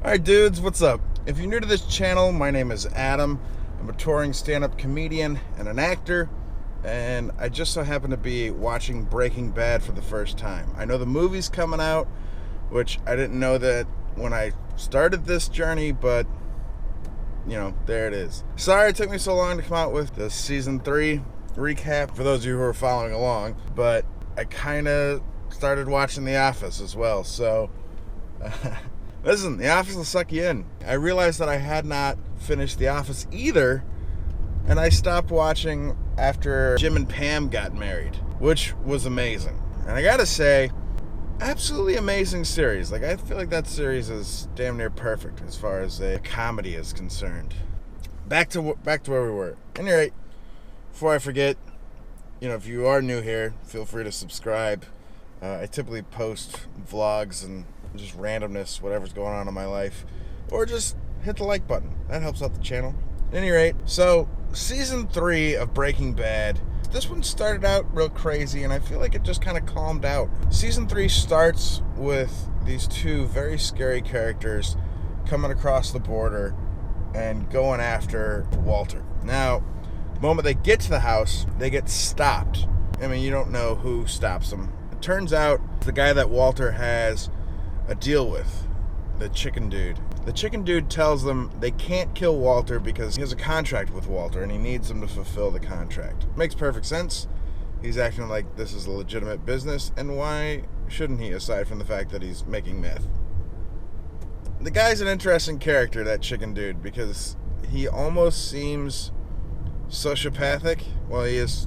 Alright dudes, what's up? If you're new to this channel, my name is Adam. I'm a touring stand-up comedian and an actor, and I just so happen to be watching Breaking Bad for the first time. I know the movie's coming out, which I didn't know that when I started this journey, but you know, there it is. Sorry it took me so long to come out with the season 3 recap for those of you who are following along, but I kind of started watching The Office as well, so listen, The Office will suck you in. I realized that I had not finished The Office either, and I stopped watching after Jim and Pam got married, which was amazing. And I gotta say, absolutely amazing series. Like, I feel like that series is damn near perfect as far as a comedy is concerned. Back to where we were. Anyway, before I forget, you know, if you are new here, feel free to subscribe. I typically post vlogs and just randomness, whatever's going on in my life, or just hit the like button. That helps out the channel. At any rate, so season 3 of Breaking Bad, this one started out real crazy, and I feel like it just kind of calmed out. Season 3 starts with these two very scary characters coming across the border and going after Walter. Now, the moment they get to the house, they get stopped. I mean, you don't know who stops them. It turns out the guy that Walter has a deal with, the chicken dude. The chicken dude tells them they can't kill Walter because he has a contract with Walter and he needs them to fulfill the contract. Makes perfect sense. He's acting like this is a legitimate business, and why shouldn't he, aside from the fact that he's making meth? The guy's an interesting character, that chicken dude, because he almost seems sociopathic. Well, the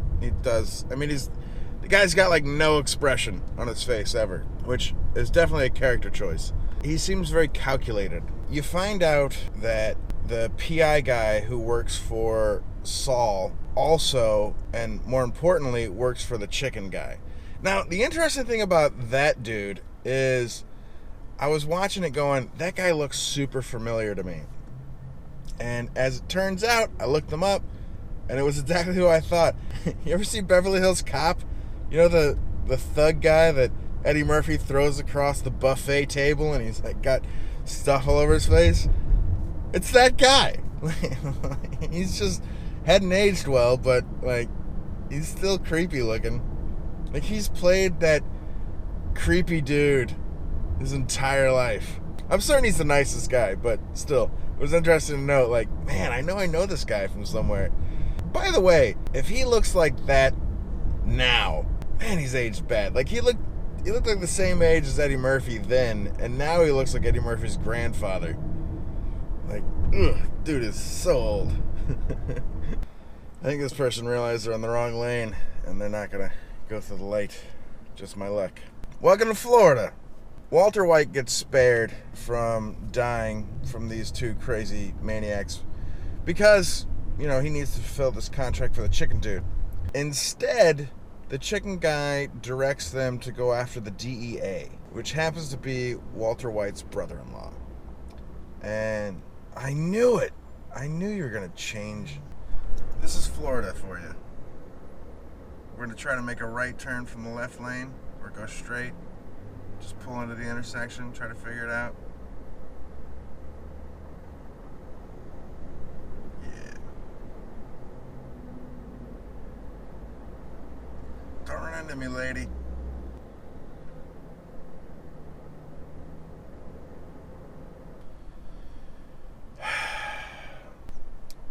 guy's got like no expression on his face ever, which is definitely a character choice. He seems very calculated. You find out that the PI guy who works for Saul also, and more importantly, works for the chicken guy. Now, the interesting thing about that dude is I was watching it going, that guy looks super familiar to me. And as it turns out, I looked him up, and it was exactly who I thought. You ever see Beverly Hills Cop? You know the thug guy that Eddie Murphy throws across the buffet table and he's like got stuff all over his face? It's that guy. He's just hadn't aged well, but like he's still creepy looking. Like he's played that creepy dude his entire life. I'm certain he's the nicest guy, but still, it was interesting to note, like, man, I know this guy from somewhere. By the way, if he looks like that now, man, he's aged bad. Like he looked like the same age as Eddie Murphy then, and now he looks like Eddie Murphy's grandfather. Like, ugh, dude is so old. I think this person realized they're on the wrong lane, and they're not gonna go through the light. Just my luck. Welcome to Florida. Walter White gets spared from dying from these two crazy maniacs because, you know, he needs to fulfill this contract for the chicken dude. Instead, the chicken guy directs them to go after the DEA, which happens to be Walter White's brother-in-law. And I knew it. I knew you were going to change. This is Florida for you. We're going to try to make a right turn from the left lane or go straight. Just pull into the intersection, try to figure it out. Don't run into me, lady.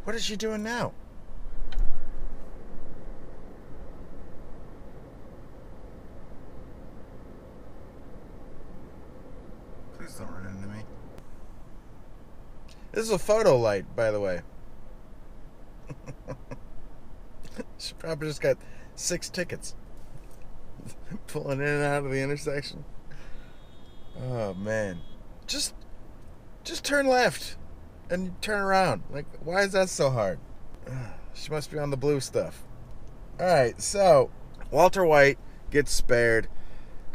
What is she doing now? Please don't run into me. This is a photo light, by the way. She probably just got 6 tickets. Pulling in and out of the intersection. Oh man, just turn left and turn around. Like, why is that so hard? She must be on the blue stuff. All right, so Walter White gets spared,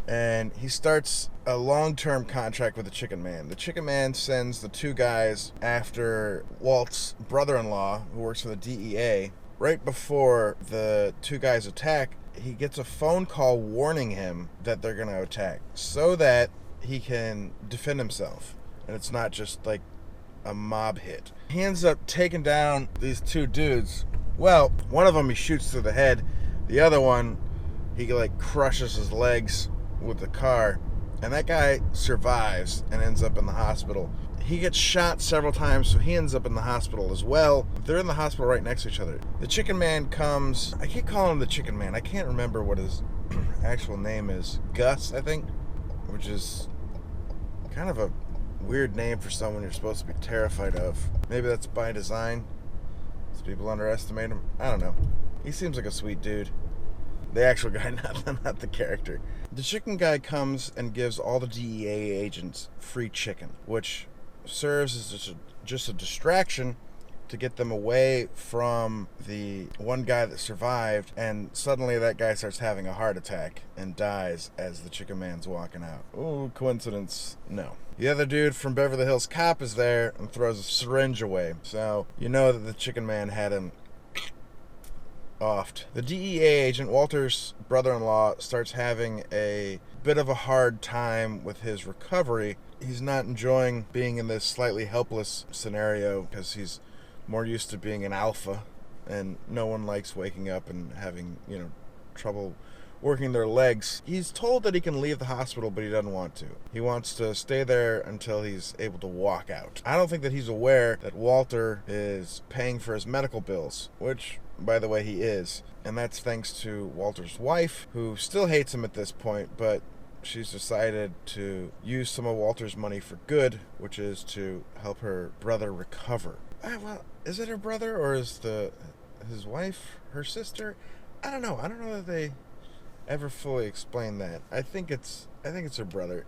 and he starts a long-term contract with the Chicken Man. The Chicken Man sends the two guys after Walt's brother-in-law, who works for the DEA. Right before the two guys attack, he gets a phone call warning him that they're going to attack so that he can defend himself. and it's not just like a mob hit. He ends up taking down these two dudes. Well, one of them he shoots through the head. The other one, he like crushes his legs with the car. And that guy survives and ends up in the hospital. He gets shot several times, so he ends up in the hospital as well. They're in the hospital right next to each other. The Chicken Man comes. I keep calling him the Chicken Man. I can't remember what his actual name is. Gus, I think, which is kind of a weird name for someone you're supposed to be terrified of. Maybe that's by design, so people underestimate him. I don't know. He seems like a sweet dude. The actual guy, not the character. The chicken guy comes and gives all the DEA agents free chicken, which serves as just a distraction to get them away from the one guy that survived, and suddenly that guy starts having a heart attack and dies as the Chicken Man's walking out. Oh, coincidence? No. The other dude from Beverly Hills Cop is there and throws a syringe away, so you know that the Chicken Man had him offed. The DEA agent, Walter's brother-in-law, starts having a bit of a hard time with his recovery. He's not enjoying being in this slightly helpless scenario because he's more used to being an alpha, and no one likes waking up and having, trouble working their legs. He's told that he can leave the hospital, but he doesn't want to. He wants to stay there until he's able to walk out. I don't think that he's aware that Walter is paying for his medical bills, which, by the way, he is. And that's thanks to Walter's wife, who still hates him at this point, but she's decided to use some of Walter's money for good, which is to help her brother recover. Well, is it her brother, or is his wife her sister? I don't know. I don't know that they ever fully explain that. I think it's her brother.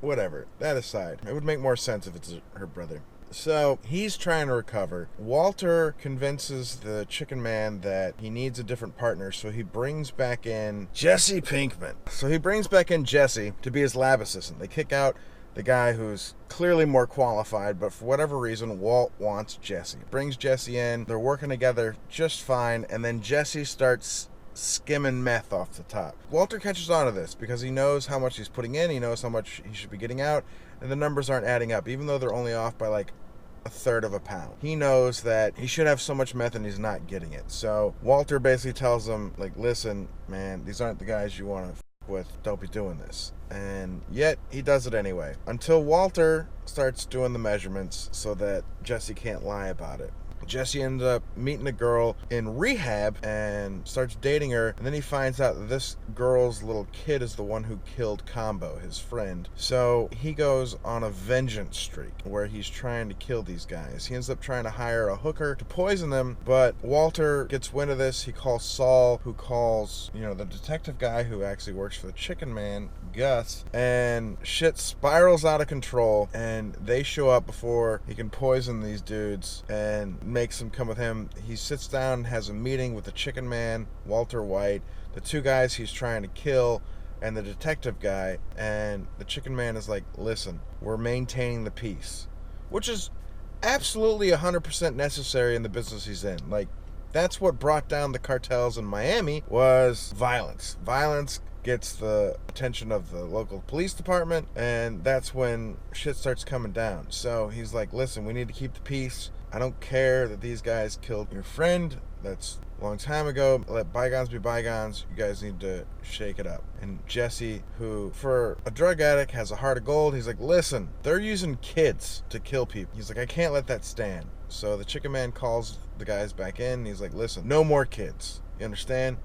Whatever. That aside, it would make more sense if it's her brother. So he's trying to recover. Walter convinces the Chicken Man that he needs a different partner, so he brings back in Jesse Pinkman. So he brings back in Jesse to be his lab assistant. They kick out the guy who's clearly more qualified, but for whatever reason, Walt wants Jesse. Brings Jesse in. They're working together just fine, and then Jesse starts skimming meth off the top. Walter catches on to this because he knows how much he's putting in, he knows how much he should be getting out, and the numbers aren't adding up, even though they're only off by like a third of a pound. He knows that he should have so much meth and he's not getting it. So Walter basically tells him, like, listen, man, these aren't the guys you want to with. Don't be doing this. And yet he does it anyway, until Walter starts doing the measurements so that Jesse can't lie about it. Jesse ends up meeting a girl in rehab and starts dating her, and then he finds out that this girl's little kid is the one who killed Combo, his friend. So he goes on a vengeance streak where he's trying to kill these guys. He ends up trying to hire a hooker to poison them, but Walter gets wind of this. He calls Saul, who calls, the detective guy who actually works for the Chicken Man, Gus, and shit spirals out of control, and they show up before he can poison these dudes and makes them come with him. He sits down and has a meeting with the Chicken Man, Walter White, the two guys he's trying to kill, and the detective guy. And the Chicken Man is like, listen, we're maintaining the peace, which is absolutely 100% necessary in the business he's in. Like, that's what brought down the cartels in Miami, was violence. Violence gets the attention of the local police department, and that's when shit starts coming down. So he's like, listen, we need to keep the peace. I don't care that these guys killed your friend. That's a long time ago. Let bygones be bygones. You guys need to shake it up. And Jesse, who for a drug addict has a heart of gold, he's like, listen, they're using kids to kill people. He's like, I can't let that stand. So the Chicken Man calls the guys back in, and he's like, listen, no more kids. You understand?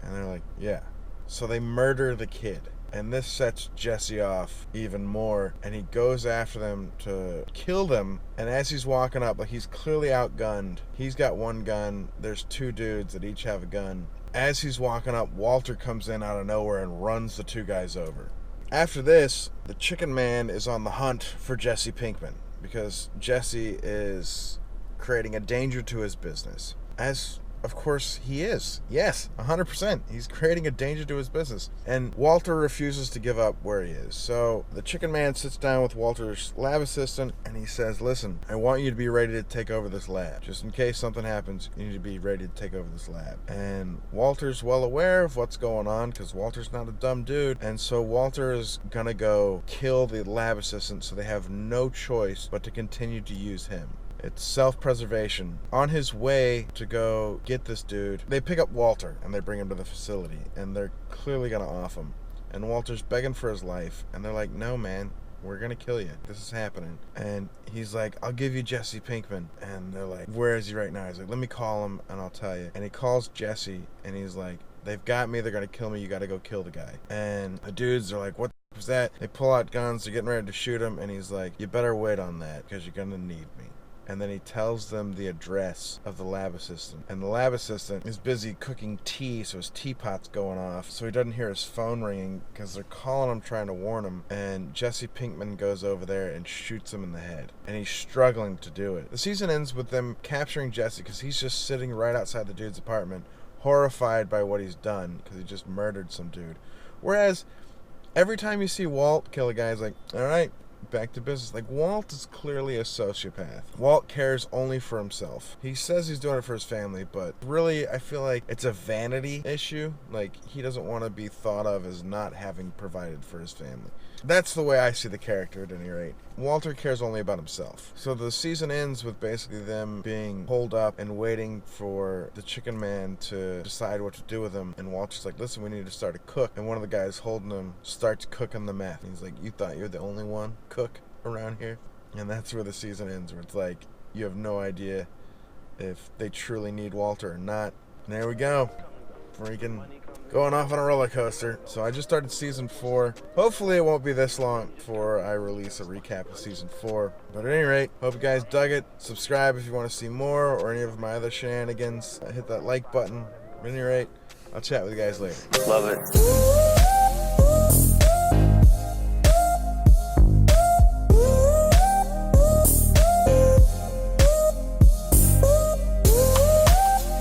And they're like, yeah. So they murder the kid. And this sets Jesse off even more, and he goes after them to kill them. And as he's walking up, like, he's clearly outgunned. He's got one gun. There's two dudes that each have a gun. As he's walking up, Walter comes in out of nowhere and runs the two guys over. After this, the Chicken Man is on the hunt for Jesse Pinkman because Jesse is creating a danger to his business. As of course he is. Yes, 100%. He's creating a danger to his business. And Walter refuses to give up where he is. So the Chicken Man sits down with Walter's lab assistant and he says, listen, I want you to be ready to take over this lab. Just in case something happens, you need to be ready to take over this lab. And Walter's well aware of what's going on because Walter's not a dumb dude. And so Walter is gonna go kill the lab assistant so they have no choice but to continue to use him. It's self-preservation. On his way to go get this dude, they pick up Walter and they bring him to the facility and they're clearly gonna off him. And Walter's begging for his life and they're like, no man, we're gonna kill you. This is happening. And he's like, I'll give you Jesse Pinkman. And they're like, where is he right now? He's like, let me call him and I'll tell you. And he calls Jesse and he's like, they've got me, they're gonna kill me, you gotta go kill the guy. And the dudes are like, what was that? They pull out guns, they're getting ready to shoot him and he's like, you better wait on that because you're gonna need me. And then he tells them the address of the lab assistant. And the lab assistant is busy cooking tea, so his teapot's going off. So he doesn't hear his phone ringing because they're calling him trying to warn him. And Jesse Pinkman goes over there and shoots him in the head. And he's struggling to do it. The season ends with them capturing Jesse because he's just sitting right outside the dude's apartment, horrified by what he's done because he just murdered some dude. Whereas every time you see Walt kill a guy, he's like, all right, back to business. Like, Walt is clearly a sociopath. Walt cares only for himself. He says he's doing it for his family, but really, I feel like it's a vanity issue. Like, he doesn't want to be thought of as not having provided for his family. That's the way I see the character at any rate. Walter cares only about himself. So the season ends with basically them being holed up and waiting for the Chicken Man to decide what to do with him. And Walter's like, listen, we need to start a cook. And one of the guys holding him starts cooking the meth. And he's like, you thought you're the only one cook around here? And that's where the season ends, where it's like, you have no idea if they truly need Walter or not. And there we go. Freaking going off on a roller coaster. So I just started season 4. Hopefully it won't be this long before I release a recap of season 4. But at any rate, hope you guys dug it. Subscribe if you want to see more or any of my other shenanigans. Hit that like button. At any rate, I'll chat with you guys later. Love it.